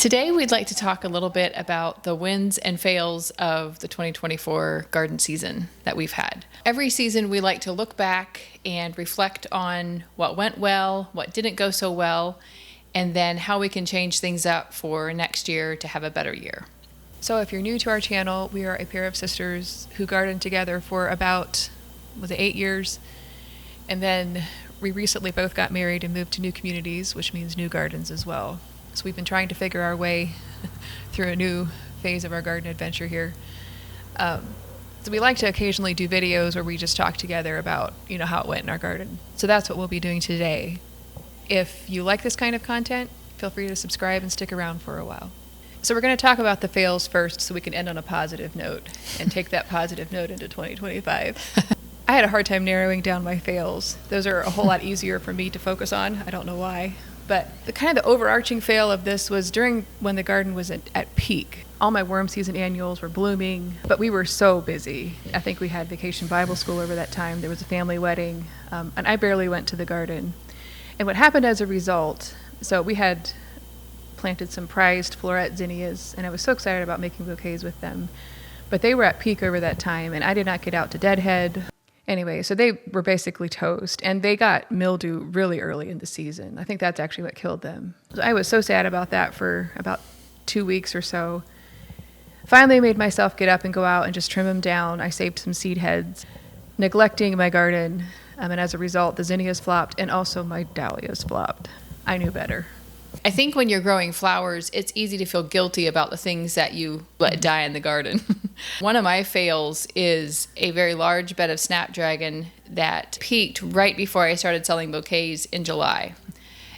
Today, we'd like to talk a little bit about the wins and fails of the 2024 garden season that we've had. Every season, we like to look back and reflect on what went well, what didn't go so well, and then how we can change things up for next year to have a better year. So if you're new to our channel, we are a pair of sisters who gardened together for about, 8 years? And then we recently both got married and moved to new communities, which means new gardens as well. So we've been trying to figure our way through a new phase of our garden adventure here. So we like to occasionally do videos where we just talk together about, how it went in our garden. So that's what we'll be doing today. If you like this kind of content, feel free to subscribe and stick around for a while. So we're going to talk about the fails first so we can end on a positive note and take that positive note into 2025. I had a hard time narrowing down my fails. Those are a whole lot easier for me to focus on. I don't know why. But the overarching fail of this was during when the garden was at peak. All my worm season annuals were blooming, but we were so busy. I think we had Vacation Bible School over that time. There was a family wedding, and I barely went to the garden. And what happened as a result, so we had planted some prized floret zinnias, and I was so excited about making bouquets with them. But they were at peak over that time, and I did not get out to deadhead. Anyway, so they were basically toast, and they got mildew really early in the season. I think that's actually what killed them. So I was so sad about that for about 2 weeks or so. Finally made myself get up and go out and just trim them down. I saved some seed heads, neglecting my garden, and as a result, the zinnias flopped, and also my dahlias flopped. I knew better. I think when you're growing flowers, it's easy to feel guilty about the things that you let die in the garden. One of my fails is a very large bed of snapdragon that peaked right before I started selling bouquets in July.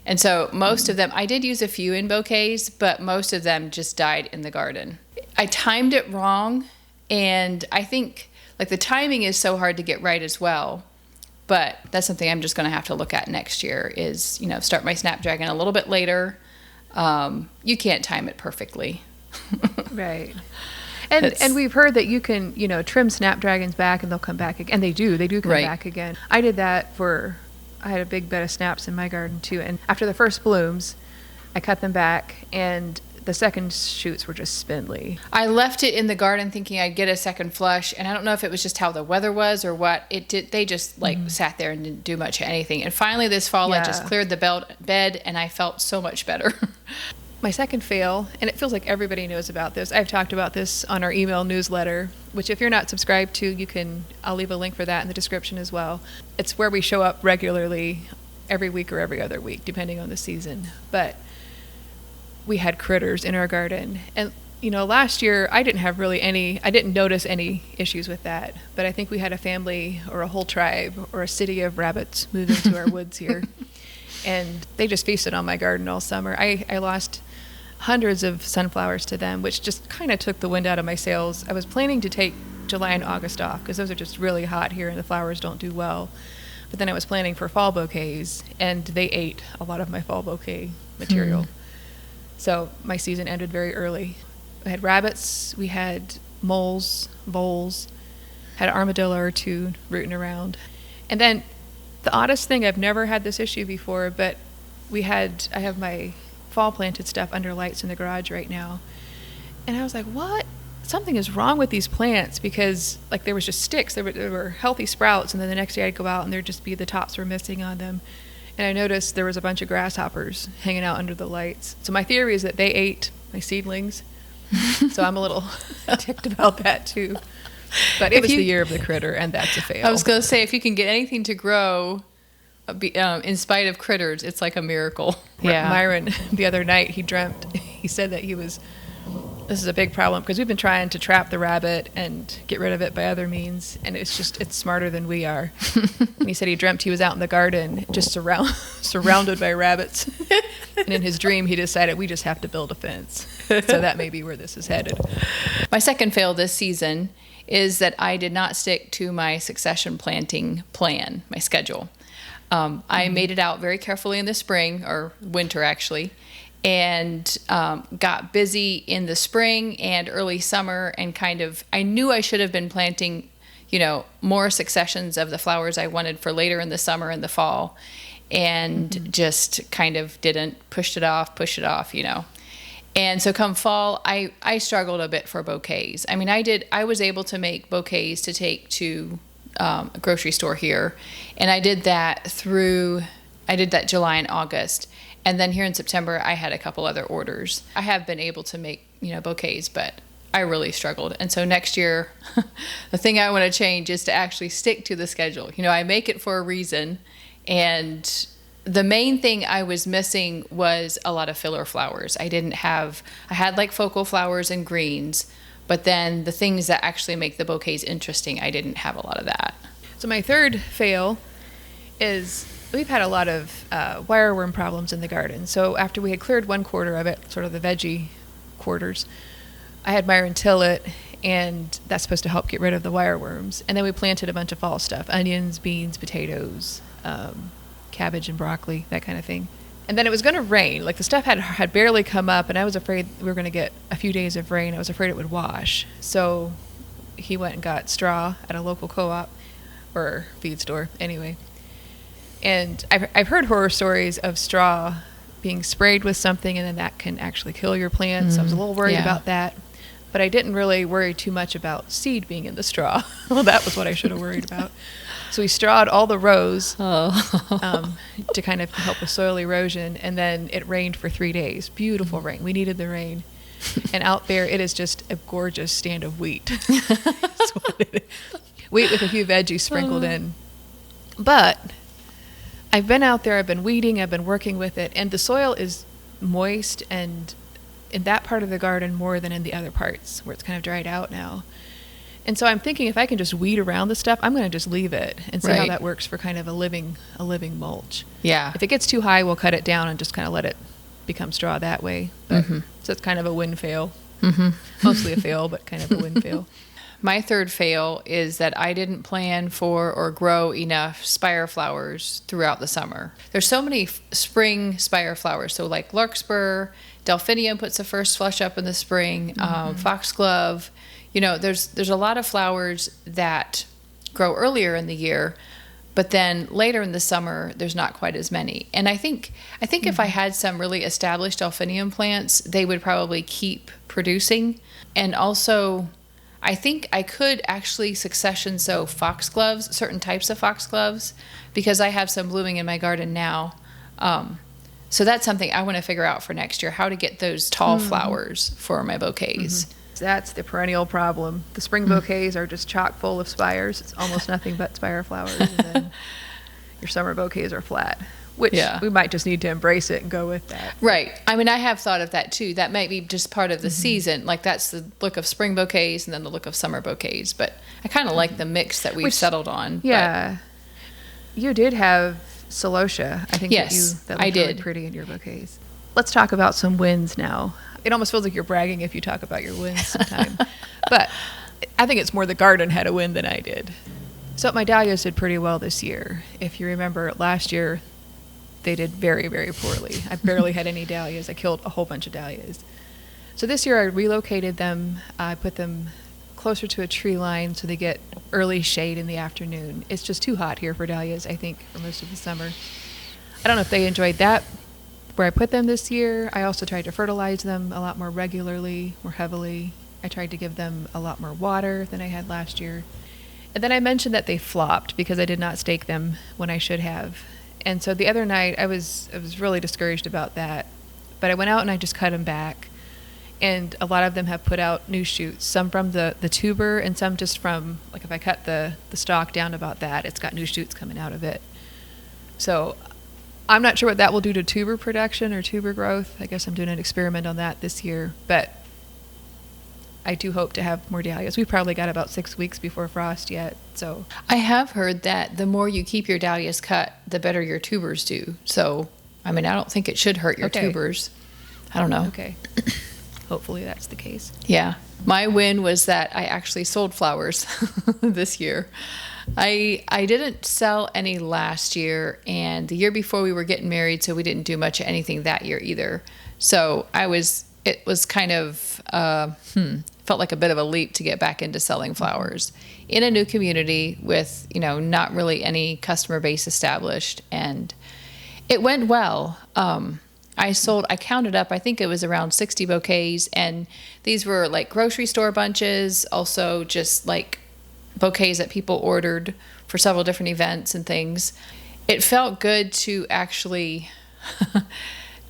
And so most of them, I did use a few in bouquets, but most of them just died in the garden. I timed it wrong, and I think the timing is so hard to get right as well. But that's something I'm just going to have to look at next year is, start my snapdragon a little bit later. You can't time it perfectly. Right. And we've heard that you can, trim snapdragons back and they'll come back again. And they do come back again. I did that I had a big bed of snaps in my garden too. And after the first blooms, I cut them back, and the second shoots were just spindly. I left it in the garden thinking I'd get a second flush, and I don't know if it was just how the weather was or what. They just sat there and didn't do much of anything. And finally this fall, I just cleared the bed, and I felt so much better. My second fail, and it feels like everybody knows about this. I've talked about this on our email newsletter, which if you're not subscribed to, I'll leave a link for that in the description as well. It's where we show up regularly every week or every other week, depending on the season. But we had critters in our garden. And, last year I didn't notice any issues with that. But I think we had a family or a whole tribe or a city of rabbits move into our woods here. And they just feasted on my garden all summer. I lost hundreds of sunflowers to them, which just kind of took the wind out of my sails. I was planning to take July and August off because those are just really hot here and the flowers don't do well. But then I was planning for fall bouquets, and they ate a lot of my fall bouquet material. So my season ended very early. We had rabbits, we had moles, voles, had an armadillo or two rooting around. And then the oddest thing, I've never had this issue before, but I have my fall planted stuff under lights in the garage right now. And I was like, what? Something is wrong with these plants, because there was just sticks. There were healthy sprouts, and then the next day I'd go out and there'd just be the tops were missing on them. And I noticed there was a bunch of grasshoppers hanging out under the lights. So my theory is that they ate my seedlings. So I'm a little ticked about that too. But it was the year of the critter, and that's a fail. I was going to say, if you can get anything to grow in spite of critters, it's like a miracle. Yeah. Myron, the other night, he said that this is a big problem because we've been trying to trap the rabbit and get rid of it by other means, and it's smarter than we are. And he said he dreamt he was out in the garden just surrounded by rabbits. And in his dream, he decided we just have to build a fence. So that may be where this is headed. My second fail this season is that I did not stick to my succession planting plan, my schedule. I made it out very carefully in the spring, or winter actually, and got busy in the spring and early summer, and I knew I should have been planting, more successions of the flowers I wanted for later in the summer and the fall, and just kind of didn't, pushed it off. And so come fall, I struggled a bit for bouquets. I mean, I was able to make bouquets to take to a grocery store here. And I did that July and August. And then here in September, I had a couple other orders. I have been able to make, bouquets, but I really struggled. And so next year, the thing I want to change is to actually stick to the schedule. I make it for a reason. And the main thing I was missing was a lot of filler flowers. I had like focal flowers and greens, but then the things that actually make the bouquets interesting, I didn't have a lot of that. So my third fail is we've had a lot of wireworm problems in the garden. So after we had cleared one quarter of it, sort of the veggie quarters, I had Myron till it, and that's supposed to help get rid of the wireworms. And then we planted a bunch of fall stuff, onions, beans, potatoes, cabbage and broccoli, that kind of thing. And then it was going to rain. Like the stuff had barely come up, and I was afraid we were going to get a few days of rain. I was afraid it would wash. So he went and got straw at a local co-op or feed store anyway. And I've heard horror stories of straw being sprayed with something, and then that can actually kill your plants. So I was a little worried about that. But I didn't really worry too much about seed being in the straw. Well, that was what I should have worried about. So we strawed all the rows to kind of help with soil erosion, and then it rained for 3 days. Beautiful rain. We needed the rain. And out there, it is just a gorgeous stand of wheat. Wheat with a few veggies sprinkled in. But I've been out there, I've been weeding, I've been working with it, and the soil is moist, and in that part of the garden more than in the other parts where it's kind of dried out now. And so I'm thinking if I can just weed around the stuff, I'm going to just leave it and see how that works for kind of a living mulch. Yeah. If it gets too high, we'll cut it down and just kind of let it become straw that way. But, so it's kind of a win-fail. Mostly a fail, but kind of a win-fail. My third fail is that I didn't plan for or grow enough spire flowers throughout the summer. There's so many spring spire flowers. So like larkspur, delphinium puts the first flush up in the spring, foxglove. There's a lot of flowers that grow earlier in the year, but then later in the summer, there's not quite as many. And I think if I had some really established delphinium plants, they would probably keep producing. And also, I think I could actually succession sow foxgloves, certain types of foxgloves, because I have some blooming in my garden now. So that's something I want to figure out for next year, how to get those tall flowers for my bouquets. That's the perennial problem. The spring bouquets are just chock full of spires. It's almost nothing but spire flowers. And then your summer bouquets are flat, which we might just need to embrace it and go with that. Right. I mean, I have thought of that too. That might be just part of the season. Like that's the look of spring bouquets and then the look of summer bouquets. But I kind of like the mix that we've settled on. Yeah. You did have celosia. I think that looked I did. Really pretty in your bouquets. Let's talk about some wins now. It almost feels like you're bragging if you talk about your wins sometime. But I think it's more the garden had a win than I did. So my dahlias did pretty well this year. If you remember last year, they did very, very poorly. I barely had any dahlias. I killed a whole bunch of dahlias. So this year I relocated them. I put them closer to a tree line so they get early shade in the afternoon. It's just too hot here for dahlias, I think, for most of the summer. I don't know if they enjoyed that where I put them this year. I also tried to fertilize them a lot more regularly, more heavily. I tried to give them a lot more water than I had last year. And then I mentioned that they flopped because I did not stake them when I should have. And so the other night I was really discouraged about that. But I went out and I just cut them back. And a lot of them have put out new shoots, some from the tuber and some just from, like if I cut the stalk down about that, it's got new shoots coming out of it. So I'm not sure what that will do to tuber production or tuber growth. I guess I'm doing an experiment on that this year. But I do hope to have more dahlias. We've probably got about 6 weeks before frost yet. So I have heard that the more you keep your dahlias cut, the better your tubers do. So, I mean, I don't think it should hurt your tubers. I don't know. Okay. Hopefully that's the case. Yeah. My win was that I actually sold flowers this year. I didn't sell any last year, and the year before we were getting married, so we didn't do much of anything that year either. So it was kind of, felt like a bit of a leap to get back into selling flowers in a new community with, not really any customer base established. And it went well. I counted up, I think it was around 60 bouquets, and these were like grocery store bunches, also just like bouquets that people ordered for several different events and things. It felt good to actually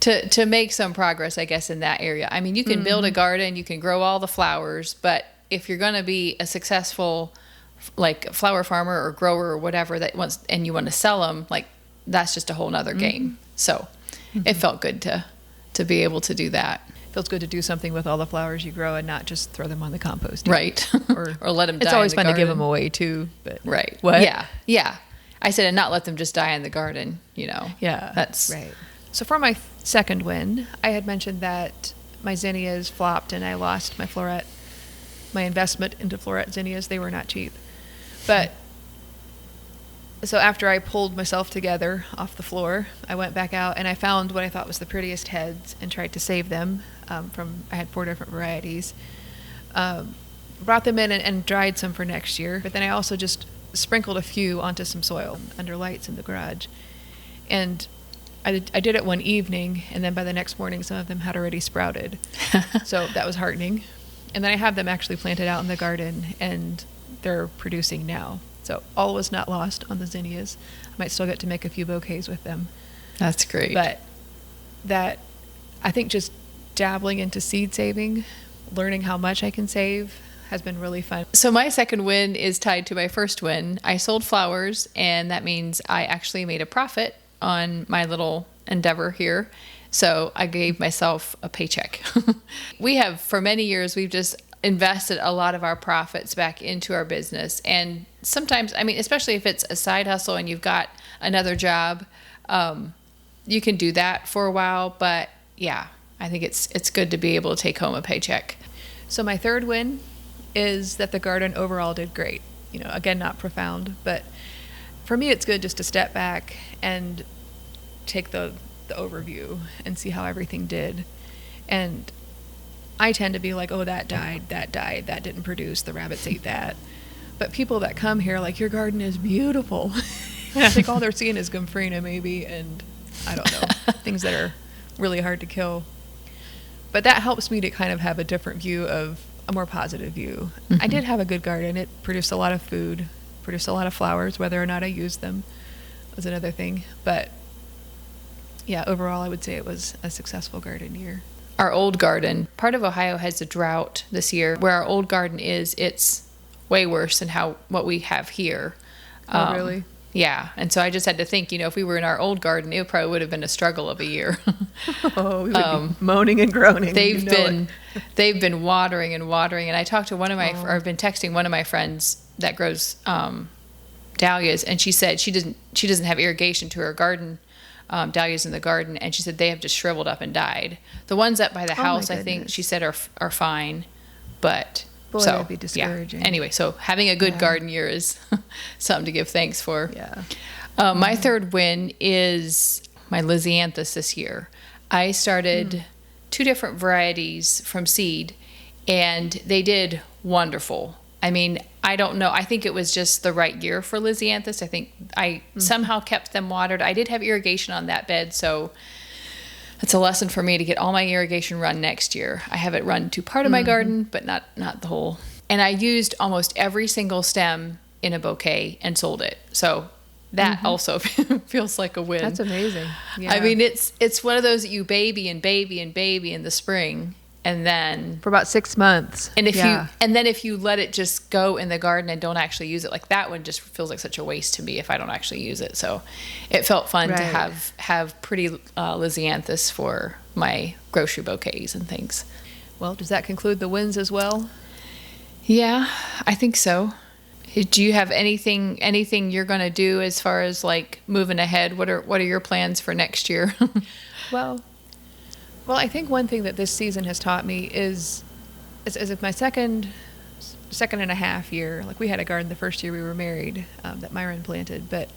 to make some progress, I guess, in that area. I mean, you can build a garden, you can grow all the flowers, but if you're going to be a successful like flower farmer or grower or whatever that wants, and you want to sell them, like that's just a whole nother game. So it felt good to be able to do that. Feels good to do something with all the flowers you grow and not just throw them on the compost. Right. Or let them die. It's always in the fun to give garden. them away too. But Right. What? Yeah. I said, and not let them just die in the garden, you know. Yeah. That's right. So for my second win, I had mentioned that my zinnias flopped and I lost my floret, my investment into floret zinnias. They were not cheap. But so after I pulled myself together off the floor, I went back out and I found what I thought was the prettiest heads and tried to save them I had 4 different varieties. Brought them in and dried some for next year. But then I also just sprinkled a few onto some soil under lights in the garage. And I did it one evening, and then by the next morning, some of them had already sprouted. So that was heartening. And then I have them actually planted out in the garden, and they're producing now. So all was not lost on the zinnias. I might still get to make a few bouquets with them. That's great. But that, I think just dabbling into seed saving, learning how much I can save, has been really fun. So my second win is tied to my first win. I sold flowers, and that means I actually made a profit on my little endeavor here. So I gave myself a paycheck. We have, for many years, we've just invested a lot of our profits back into our business. And sometimes, I mean, especially if it's a side hustle and you've got another job, you can do that for a while. But yeah, I think it's good to be able to take home a paycheck. So my third win is that the garden overall did great. You know, again, not profound, but for me, it's good just to step back and take the overview and see how everything did. And I tend to be like, oh, that died, that didn't produce, the rabbits ate that. But people that come here, like, your garden is beautiful. And I think all they're seeing is gomphrena maybe, and I don't know, things that are really hard to kill. But that helps me to kind of have a different view, of a more positive view. I did have a good garden. It produced a lot of food, produced a lot of flowers. Whether or not I used them was another thing. But yeah, overall, I would say it was a successful garden year. Our old garden, part of Ohio has a drought this year. Where our old garden is, it's way worse than what we have here. Oh, really? Yeah. And so I just had to think, you know, if we were in our old garden, it probably would have been a struggle of a year. Oh, we would be moaning and groaning. They've been watering and watering. And I talked to or I've been texting one of my friends that grows dahlias, and she said she doesn't have irrigation to her garden, dahlias in the garden, and she said they have just shriveled up and died. The ones up by the house, I think she said are fine, but boy, that'd be discouraging. Yeah. Anyway, so having a good garden year is something to give thanks for. Yeah. My third win is my Lisianthus this year. I started 2 different varieties from seed, and they did wonderful. I mean, I don't know. I think it was just the right year for Lisianthus. I think I somehow kept them watered. I did have irrigation on that bed, so it's a lesson for me to get all my irrigation run next year. I have it run to part of my garden, but not the whole. And I used almost every single stem in a bouquet and sold it. So that also feels like a win. That's amazing. Yeah. I mean, it's one of those that you baby and baby and baby in the spring, and then for about 6 months. And if you let it just go in the garden and don't actually use it, like that one just feels like such a waste to me if I don't actually use it. So it felt fun to have pretty Lisianthus for my grocery bouquets and things. Well, does that conclude the wins as well? Yeah, I think so. Do you have anything you're going to do as far as like moving ahead? What are your plans for next year? Well, I think one thing that this season has taught me is if my second and a half year, like we had a garden the first year we were married that Myron planted, but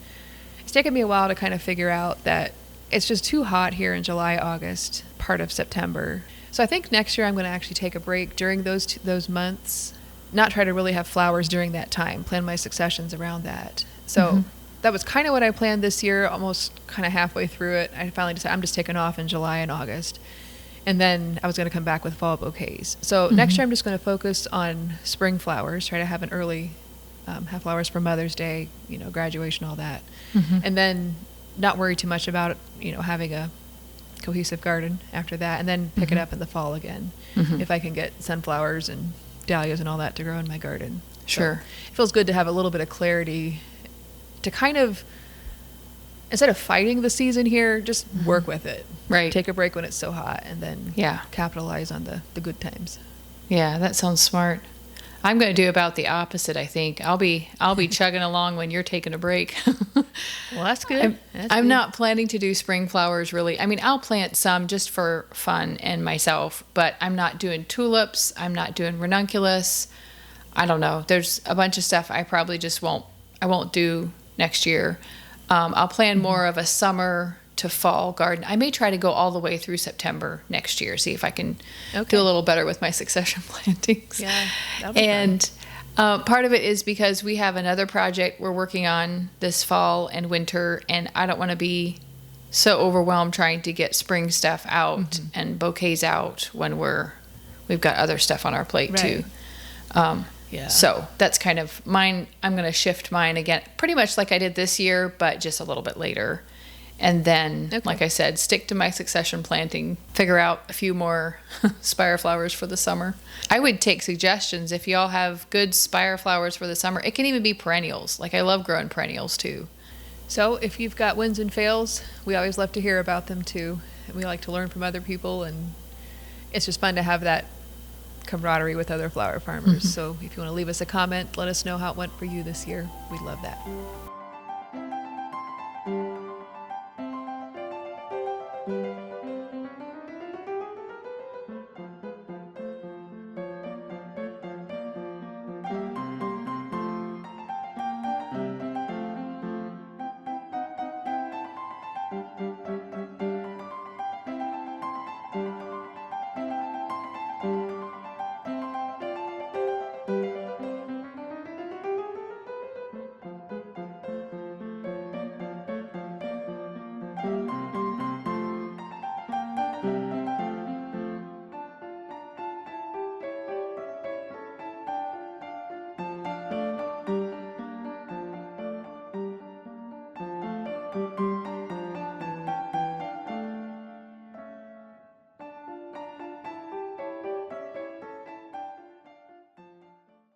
it's taken me a while to kind of figure out that it's just too hot here in July, August, part of September. So I think next year I'm going to actually take a break during those months, not try to really have flowers during that time, plan my successions around that. So that was kind of what I planned this year, almost kind of halfway through it. I finally decided I'm just taking off in July and August. And then I was going to come back with fall bouquets. So next year I'm just going to focus on spring flowers, try to have an early, have flowers for Mother's Day, graduation, all that. And then not worry too much about, having a cohesive garden after that, and then pick it up in the fall again if I can get sunflowers and dahlias and all that to grow in my garden. Sure. So it feels good to have a little bit of clarity to kind of, instead of fighting the season here, just work with it. Right. Take a break when it's so hot, and then Yeah. capitalize on the good times. Yeah, that sounds smart. I'm going to do about the opposite, I think. I'll be chugging along when you're taking a break. Well, that's good. I'm not planning to do spring flowers really. I mean, I'll plant some just for fun and myself, but I'm not doing tulips. I'm not doing ranunculus. I don't know. There's a bunch of stuff I probably just won't do next year. I'll plan more of a summer to fall garden. I may try to go all the way through September next year, see if I can do a little better with my succession plantings. Yeah, that'll be And part of it is because we have another project we're working on this fall and winter, and I don't want to be so overwhelmed trying to get spring stuff out and bouquets out when we've got other stuff on our plate too. Yeah. So that's kind of mine. I'm going to shift mine again, pretty much like I did this year, but just a little bit later. And then, like I said, stick to my succession planting, figure out a few more spire flowers for the summer. I would take suggestions if y'all have good spire flowers for the summer. It can even be perennials. Like I love growing perennials too. So if you've got wins and fails, we always love to hear about them too. We like to learn from other people, and it's just fun to have that camaraderie with other flower farmers. So if you want to leave us a comment, let us know how it went for you this year. We'd love that.